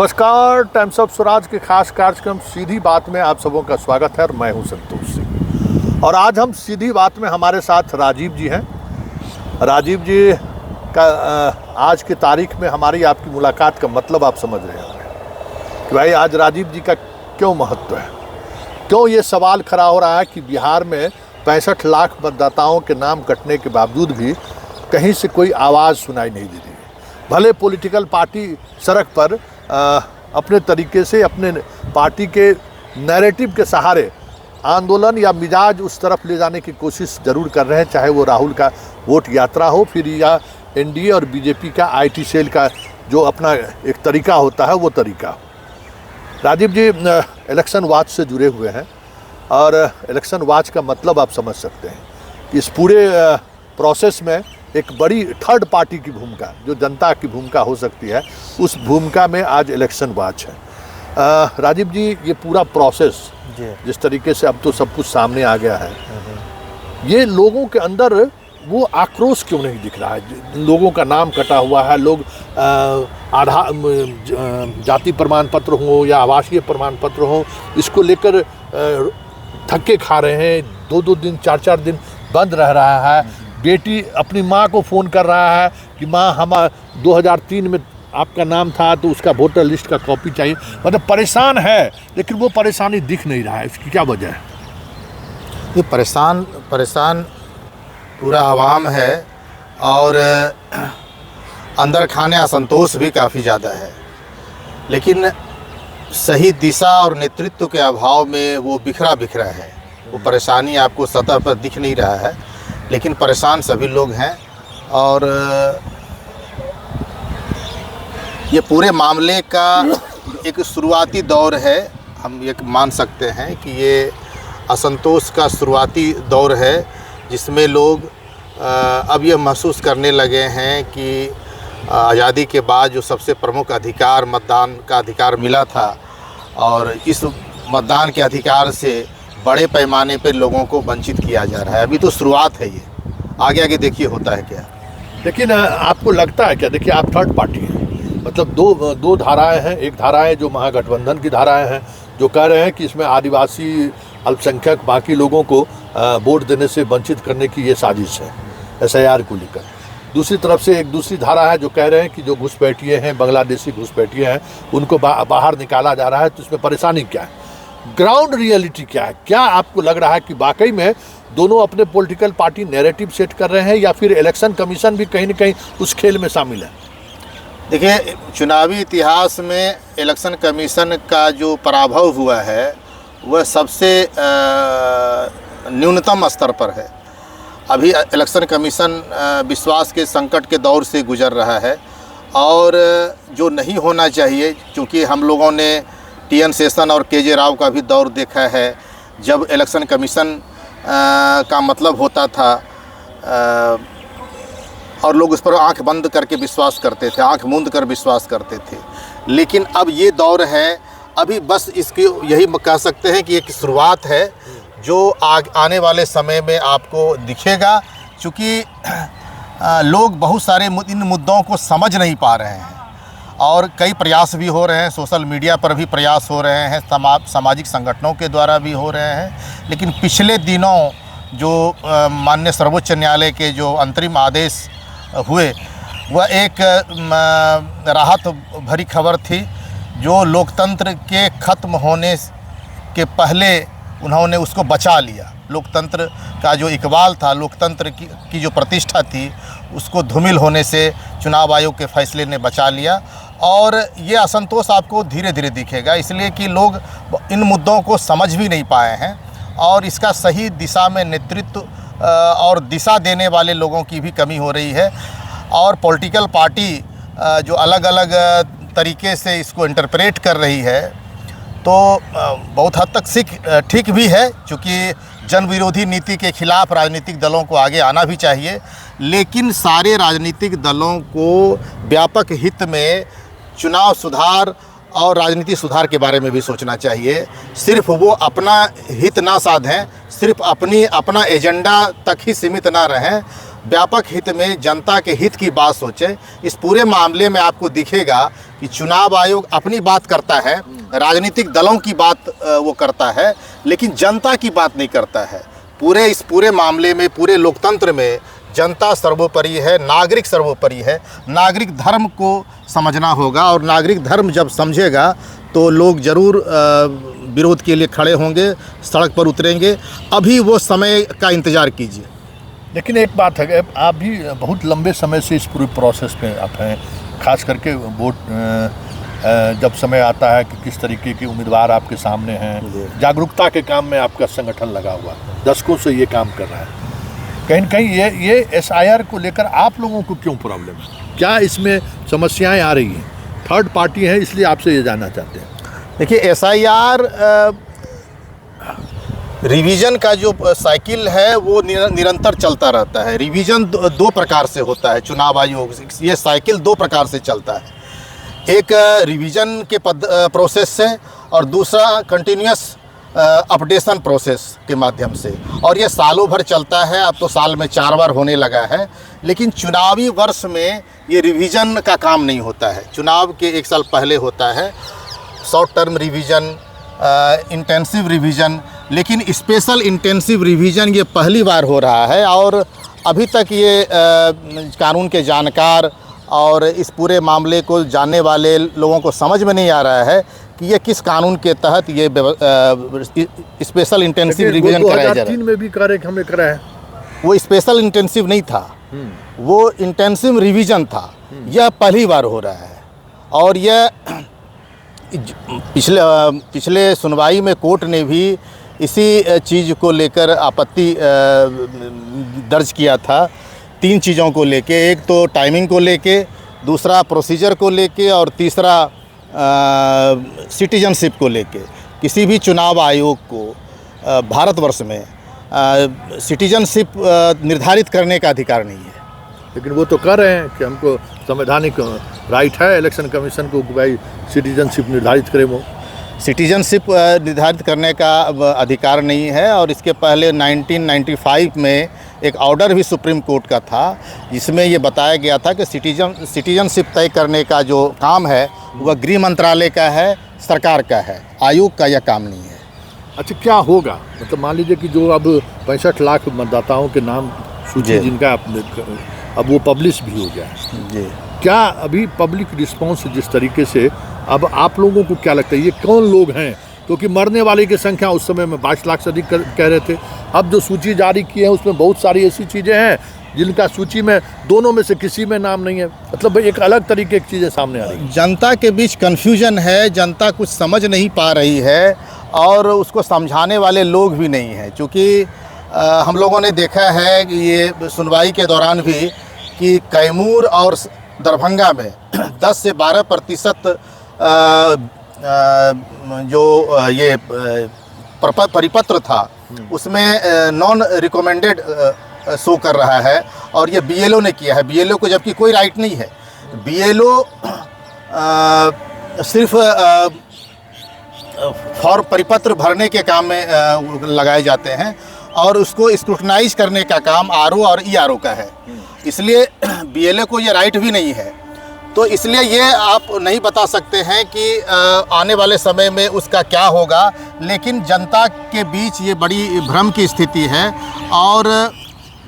नमस्कार, times of Swaraj के खास कार्यक्रम सीधी बात में आप सबों का स्वागत है और मैं हूं संतोष सिंह। और आज हम सीधी बात में हमारे साथ राजीव जी हैं। राजीव जी का आज की तारीख में हमारी आपकी मुलाकात का मतलब आप समझ रहे हैं कि भाई आज राजीव जी का क्यों महत्व है, क्यों ये सवाल खड़ा हो रहा है कि बिहार में 65 लाख मतदाताओं के नाम कटने के बावजूद भी कहीं से कोई आवाज़ सुनाई नहीं दे रही है। भले पॉलिटिकल पार्टी सड़क पर अपने तरीके से अपने पार्टी के नैरेटिव के सहारे आंदोलन या मिजाज उस तरफ ले जाने की कोशिश ज़रूर कर रहे हैं, चाहे वो राहुल का वोट यात्रा हो फिर या एनडीए और बीजेपी का आईटी सेल का जो अपना एक तरीका होता है वो तरीका। राजीव जी इलेक्शन वॉच से जुड़े हुए हैं और इलेक्शन वॉच का मतलब आप समझ सकते हैं कि इस पूरे प्रोसेस में एक बड़ी थर्ड पार्टी की भूमिका, जो जनता की भूमिका हो सकती है, उस भूमिका में आज इलेक्शन वॉच है। राजीव जी, ये पूरा प्रोसेस जिस तरीके से अब तो सब कुछ सामने आ गया है, ये लोगों के अंदर वो आक्रोश क्यों नहीं दिख रहा है? लोगों का नाम कटा हुआ है, लोग आधार जाति प्रमाण पत्र हो या आवासीय प्रमाण पत्र हो, इसको लेकर धक्के खा रहे हैं। 2-2 दिन 4-4 दिन बंद रह रहा है। बेटी अपनी माँ को फ़ोन कर रहा है कि माँ, हम 2003 में आपका नाम था तो उसका वोटर लिस्ट का कॉपी चाहिए। मतलब परेशान है, लेकिन वो परेशानी दिख नहीं रहा है। इसकी क्या वजह है? ये परेशान पूरा आवाम है और अंदर खाने असंतोष भी काफ़ी ज़्यादा है, लेकिन सही दिशा और नेतृत्व के अभाव में वो बिखरा है। वो परेशानी आपको सतह पर दिख नहीं रहा है, लेकिन परेशान सभी लोग हैं। और ये पूरे मामले का एक शुरुआती दौर है, हम ये मान सकते हैं कि ये असंतोष का शुरुआती दौर है, जिसमें लोग अब ये महसूस करने लगे हैं कि आज़ादी के बाद जो सबसे प्रमुख अधिकार, मतदान का अधिकार मिला था, और इस मतदान के अधिकार से बड़े पैमाने पर लोगों को वंचित किया जा रहा है। अभी तो शुरुआत है, ये आगे देखिए होता है क्या। लेकिन आपको लगता है क्या, देखिए आप थर्ड पार्टी हैं, मतलब दो धाराएं हैं। एक धाराएं जो महागठबंधन की धाराएं हैं, जो कह रहे हैं कि इसमें आदिवासी, अल्पसंख्यक, बाकी लोगों को वोट देने से वंचित करने की ये साजिश है SIR को लेकर। दूसरी तरफ से एक दूसरी धारा है जो कह रहे हैं कि जो घुसपैठिए हैं, बांग्लादेशी घुसपैठिए हैं, उनको बाहर निकाला जा रहा है। तो इसमें परेशानी क्या है? ग्राउंड रियलिटी क्या है? क्या आपको लग रहा है कि वाकई में दोनों अपने पॉलिटिकल पार्टी नैरेटिव सेट कर रहे हैं, या फिर इलेक्शन कमीशन भी कहीं न कहीं उस खेल में शामिल है? देखिए, चुनावी इतिहास में इलेक्शन कमीशन का जो पराभव हुआ है वह सबसे न्यूनतम स्तर पर है। अभी इलेक्शन कमीशन विश्वास के संकट के दौर से गुजर रहा है, और जो नहीं होना चाहिए, क्योंकि हम लोगों ने TN सेशन और KJ राव का भी दौर देखा है, जब इलेक्शन कमीशन का मतलब होता था और लोग उस पर आंख बंद करके विश्वास करते थे, आंख मूंद कर विश्वास करते थे। लेकिन अब ये दौर है, अभी बस इसकी यही कह सकते हैं कि एक शुरुआत है, जो आने वाले समय में आपको दिखेगा। चूँकि लोग बहुत सारे इन मुद्दों को समझ नहीं पा रहे हैं, और कई प्रयास भी हो रहे हैं, सोशल मीडिया पर भी प्रयास हो रहे हैं, सामाजिक संगठनों के द्वारा भी हो रहे हैं। लेकिन पिछले दिनों जो माननीय सर्वोच्च न्यायालय के जो अंतरिम आदेश हुए, वह एक राहत भरी खबर थी, जो लोकतंत्र के ख़त्म होने के पहले उन्होंने उसको बचा लिया। लोकतंत्र का जो इकबाल था, लोकतंत्र की जो प्रतिष्ठा थी, उसको धूमिल होने से चुनाव आयोग के फैसले ने बचा लिया। और ये असंतोष आपको धीरे धीरे दिखेगा, इसलिए कि लोग इन मुद्दों को समझ भी नहीं पाए हैं, और इसका सही दिशा में नेतृत्व और दिशा देने वाले लोगों की भी कमी हो रही है। और पॉलिटिकल पार्टी जो अलग अलग तरीके से इसको इंटरप्रेट कर रही है, तो बहुत हद तक ठीक भी है, क्योंकि जन विरोधी नीति के खिलाफ राजनीतिक दलों को आगे आना भी चाहिए। लेकिन सारे राजनीतिक दलों को व्यापक हित में चुनाव सुधार और राजनीति सुधार के बारे में भी सोचना चाहिए। सिर्फ वो अपना हित ना साधें, सिर्फ अपना एजेंडा तक ही सीमित ना रहें, व्यापक हित में जनता के हित की बात सोचे। इस पूरे मामले में आपको दिखेगा कि चुनाव आयोग अपनी बात करता है, राजनीतिक दलों की बात वो करता है, लेकिन जनता की बात नहीं करता है। इस पूरे मामले में, पूरे लोकतंत्र में जनता सर्वोपरि है, नागरिक सर्वोपरि है। नागरिक धर्म को समझना होगा, और नागरिक धर्म जब समझेगा तो लोग ज़रूर विरोध के लिए खड़े होंगे, सड़क पर उतरेंगे। अभी वो समय का इंतज़ार कीजिए। लेकिन एक बात है, आप भी बहुत लंबे समय से इस पूरे प्रोसेस में आप हैं, खास करके वोट जब समय आता है कि किस तरीके के उम्मीदवार आपके सामने हैं, जागरूकता के काम में आपका संगठन लगा हुआ है, दशकों से ये काम कर रहा है। कहीं न कहीं ये SIR को लेकर आप लोगों को क्यों प्रॉब्लम है, क्या इसमें समस्याएं आ रही हैं? थर्ड पार्टी है, इसलिए आपसे ये जानना चाहते हैं। देखिए, SIR रिवीजन का जो साइकिल है वो निरंतर चलता रहता है। रिवीजन दो प्रकार से होता है। चुनाव आयोग ये साइकिल 2 प्रकार से चलता है। एक रिवीजन के प्रोसेस से, और दूसरा कंटिन्यूस अपडेशन प्रोसेस के माध्यम से, और ये सालों भर चलता है। अब तो साल में 4 बार होने लगा है। लेकिन चुनावी वर्ष में ये रिवीजन का काम नहीं होता है। चुनाव के 1 साल पहले होता है short term revision, intensive revision, लेकिन स्पेशल इंटेंसिव रिवीजन ये पहली बार हो रहा है। और अभी तक ये कानून के जानकार और इस पूरे मामले को जानने वाले लोगों को समझ में नहीं आ रहा है कि ये किस कानून के तहत ये स्पेशल इंटेंसिव रिवीजन कराया जा रहा है। 2003 में भी हमें करा है। वो स्पेशल इंटेंसिव नहीं था, वो इंटेंसिव रिवीजन था। यह पहली बार हो रहा है। और यह पिछले सुनवाई में कोर्ट ने भी इसी चीज़ को लेकर आपत्ति दर्ज किया था। 3 चीज़ों को लेके, एक तो टाइमिंग को लेके, दूसरा प्रोसीजर को लेके, और तीसरा सिटीजनशिप को लेके। किसी भी चुनाव आयोग को भारतवर्ष में सिटीजनशिप निर्धारित करने का अधिकार नहीं है। लेकिन वो तो कर रहे हैं कि हमको संवैधानिक राइट है इलेक्शन कमीशन को कि भाई सिटीजनशिप निर्धारित करे। वो सिटीजनशिप निर्धारित करने का अधिकार नहीं है। और इसके पहले 1995 में एक ऑर्डर भी सुप्रीम कोर्ट का था, जिसमें ये बताया गया था कि सिटीजनशिप तय करने का जो काम है वह गृह मंत्रालय का है, सरकार का है, आयोग का यह काम नहीं है। अच्छा, क्या होगा? मतलब मान लीजिए कि जो अब 65 लाख मतदाताओं के नाम सूची जिनका अब वो पब्लिश भी हो गया जी, क्या अभी पब्लिक रिस्पांस जिस तरीके से, अब आप लोगों को क्या लगता है ये कौन लोग हैं? क्योंकि मरने वाले की संख्या उस समय में 22 लाख से अधिक कह रहे थे। अब जो सूची जारी की है उसमें बहुत सारी ऐसी चीज़ें हैं जिनका सूची में दोनों में से किसी में नाम नहीं है। मतलब एक अलग तरीके की चीज़ें सामने आ रही हैं। जनता के बीच कन्फ्यूजन है, जनता कुछ समझ नहीं पा रही है, और उसको समझाने वाले लोग भी नहीं हैं। क्योंकि हम लोगों ने देखा है कि ये सुनवाई के दौरान भी कि कैमूर और दरभंगा में 10 से 12% जो ये परिपत्र था उसमें नॉन रिकमेंडेड शो कर रहा है, और ये BLO ने किया है। BLO को जबकि कोई राइट नहीं है। BLO सिर्फ फॉर्म परिपत्र भरने के काम में लगाए जाते हैं, और उसको स्क्रूटनाइज करने का काम RO और ERO का है। इसलिए BLO को ये राइट भी नहीं है। तो इसलिए ये आप नहीं बता सकते हैं कि आने वाले समय में उसका क्या होगा। लेकिन जनता के बीच ये बड़ी भ्रम की स्थिति है, और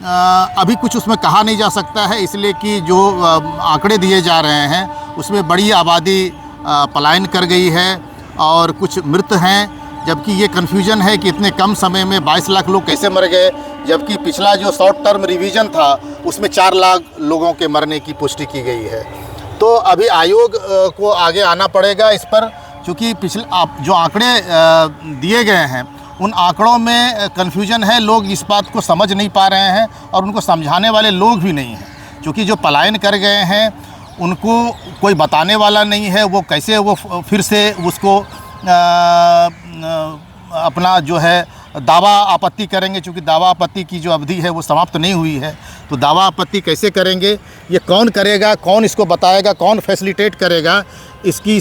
अभी कुछ उसमें कहा नहीं जा सकता है, इसलिए कि जो आंकड़े दिए जा रहे हैं उसमें बड़ी आबादी पलायन कर गई है और कुछ मृत हैं। जबकि ये कन्फ्यूजन है कि इतने कम समय में 22 लाख लोग कैसे मर गए, जबकि पिछला जो शॉर्ट टर्म रिवीजन था उसमें 4 लाख लोगों के मरने की पुष्टि की गई है। तो अभी आयोग को आगे आना पड़ेगा इस पर, क्योंकि पिछले जो आंकड़े दिए गए हैं उन आंकड़ों में कन्फ्यूजन है। लोग इस बात को समझ नहीं पा रहे हैं, और उनको समझाने वाले लोग भी नहीं हैं। क्योंकि जो पलायन कर गए हैं उनको कोई बताने वाला नहीं है, वो कैसे वो फिर से उसको अपना जो है दावा आपत्ति करेंगे। क्योंकि दावा आपत्ति की जो अवधि है वो समाप्त नहीं हुई है, तो दावा आपत्ति कैसे करेंगे, ये कौन करेगा, कौन इसको बताएगा, कौन फैसिलिटेट करेगा, इसकी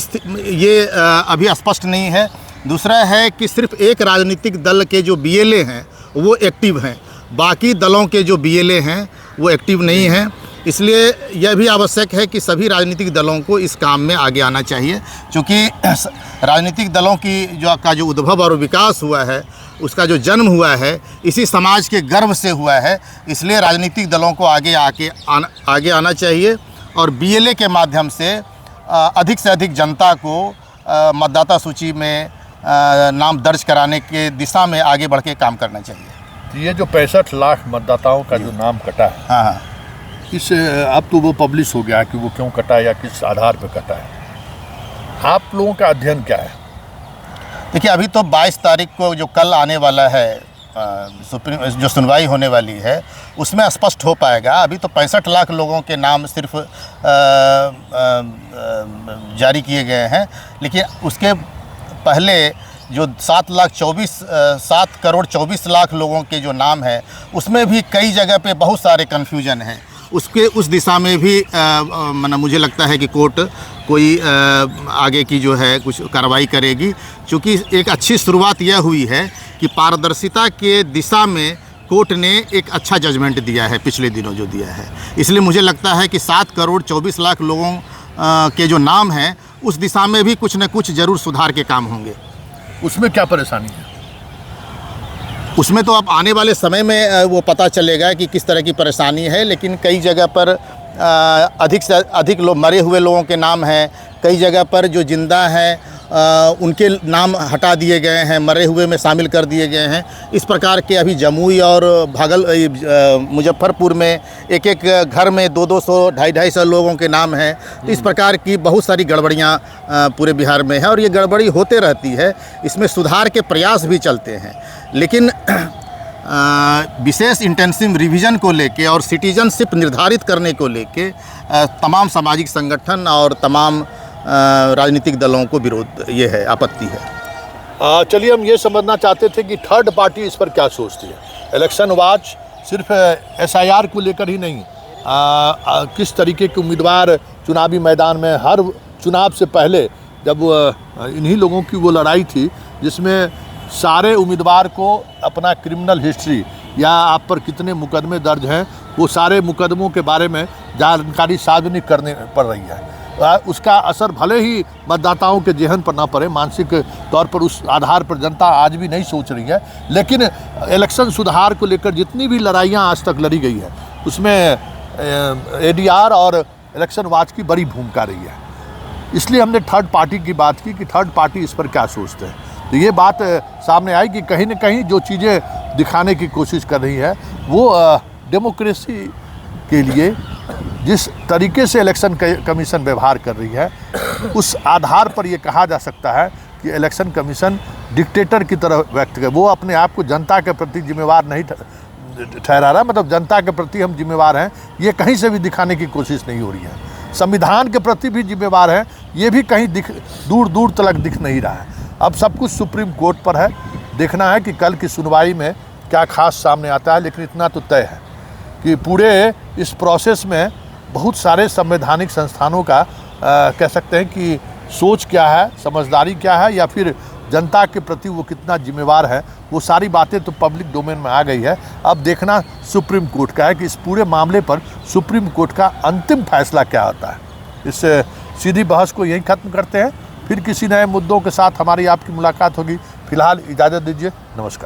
ये अभी स्पष्ट नहीं है। दूसरा है कि सिर्फ एक राजनीतिक दल के जो BLA हैं वो एक्टिव हैं, बाकी दलों के जो BLA हैं वो एक्टिव नहीं है। इसलिए यह भी आवश्यक है कि सभी राजनीतिक दलों को इस काम में आगे आना चाहिए, क्योंकि राजनीतिक दलों की जो उद्भव और विकास हुआ है, उसका जो जन्म हुआ है, इसी समाज के गर्व से हुआ है। इसलिए राजनीतिक दलों को आगे आना चाहिए और बीएलए के माध्यम से अधिक से अधिक जनता को मतदाता सूची में नाम दर्ज कराने के दिशा में आगे बढ़ के काम करना चाहिए। ये जो 65 लाख मतदाताओं का जो नाम कटा है, हाँ, इस अब तो वो पब्लिश हो गया है कि वो क्यों कटा है या किस आधार पर कटा है। आप लोगों का अध्ययन क्या है? देखिए, अभी तो 22 तारीख को जो कल आने वाला है सुप्रीम जो सुनवाई होने वाली है, उसमें स्पष्ट हो पाएगा। अभी तो 65 लाख लोगों के नाम सिर्फ जारी किए गए हैं, लेकिन उसके पहले जो 7 करोड़ 24 लाख लोगों के जो नाम है, उसमें भी कई जगह पे बहुत सारे कन्फ्यूजन हैं। उस दिशा में भी मुझे लगता है कि कोर्ट कोई आगे की जो है कुछ कार्रवाई करेगी, क्योंकि एक अच्छी शुरुआत यह हुई है कि पारदर्शिता के दिशा में कोर्ट ने एक अच्छा जजमेंट दिया है पिछले दिनों जो दिया है। इसलिए मुझे लगता है कि 7 करोड़ 24 लाख लोगों के जो नाम हैं, उस दिशा में भी कुछ न कुछ ज़रूर सुधार के काम होंगे। उसमें क्या परेशानी है? उसमें तो अब आने वाले समय में वो पता चलेगा कि किस तरह की परेशानी है, लेकिन कई जगह पर अधिक से अधिक लोग मरे हुए लोगों के नाम हैं, कई जगह पर जो जिंदा हैं उनके नाम हटा दिए गए हैं, मरे हुए में शामिल कर दिए गए हैं। इस प्रकार के अभी जमुई और मुजफ्फरपुर में एक घर में 200 250 लोगों के नाम हैं। तो इस प्रकार की बहुत सारी गड़बड़ियाँ पूरे बिहार में है और ये गड़बड़ी होते रहती है। इसमें सुधार के प्रयास भी चलते हैं, लेकिन विशेष इंटेंसिव रिवीजन को लेके और सिटीजनशिप निर्धारित करने को लेके तमाम सामाजिक संगठन और तमाम राजनीतिक दलों को विरोध ये है, आपत्ति है। चलिए, हम ये समझना चाहते थे कि थर्ड पार्टी इस पर क्या सोचती है। इलेक्शन वॉच सिर्फ SIR को लेकर ही नहीं, किस तरीके के उम्मीदवार चुनावी मैदान में, हर चुनाव से पहले जब इन्हीं लोगों की वो लड़ाई थी जिसमें सारे उम्मीदवार को अपना क्रिमिनल हिस्ट्री या आप पर कितने मुकदमे दर्ज हैं, वो सारे मुकदमों के बारे में जानकारी सार्वजनिक करने पड़ रही है। उसका असर भले ही मतदाताओं के जेहन पर ना पड़े, मानसिक तौर पर उस आधार पर जनता आज भी नहीं सोच रही है, लेकिन इलेक्शन सुधार को लेकर जितनी भी लड़ाइयाँ आज तक लड़ी गई है, उसमें ADR और इलेक्शन वॉच की बड़ी भूमिका रही है। इसलिए हमने थर्ड पार्टी की बात की कि थर्ड पार्टी इस पर क्या सोचते हैं। तो ये बात सामने आई कि कहीं न कहीं जो चीज़ें दिखाने की कोशिश कर रही है, वो डेमोक्रेसी के लिए जिस तरीके से इलेक्शन कमीशन व्यवहार कर रही है, उस आधार पर ये कहा जा सकता है कि इलेक्शन कमीशन डिक्टेटर की तरह व्यक्त कर, वो अपने आप को जनता के प्रति जिम्मेवार नहीं ठहरा रहा। मतलब जनता के प्रति हम जिम्मेवार हैं, ये कहीं से भी दिखाने की कोशिश नहीं हो रही है। संविधान के प्रति भी जिम्मेवार है, ये भी कहीं दूर दूर तक दिख नहीं रहा है। अब सब कुछ सुप्रीम कोर्ट पर है, देखना है कि कल की सुनवाई में क्या खास सामने आता है। लेकिन इतना तो तय है कि पूरे इस प्रोसेस में बहुत सारे संवैधानिक संस्थानों का कह सकते हैं कि सोच क्या है, समझदारी क्या है, या फिर जनता के प्रति वो कितना जिम्मेवार है, वो सारी बातें तो पब्लिक डोमेन में आ गई है। अब देखना सुप्रीम कोर्ट का है कि इस पूरे मामले पर सुप्रीम कोर्ट का अंतिम फैसला क्या होता है। इस सीधी बहस को यहीं ख़त्म करते हैं, फिर किसी नए मुद्दों के साथ हमारी आपकी मुलाकात होगी। फिलहाल इजाज़त दीजिए, नमस्कार।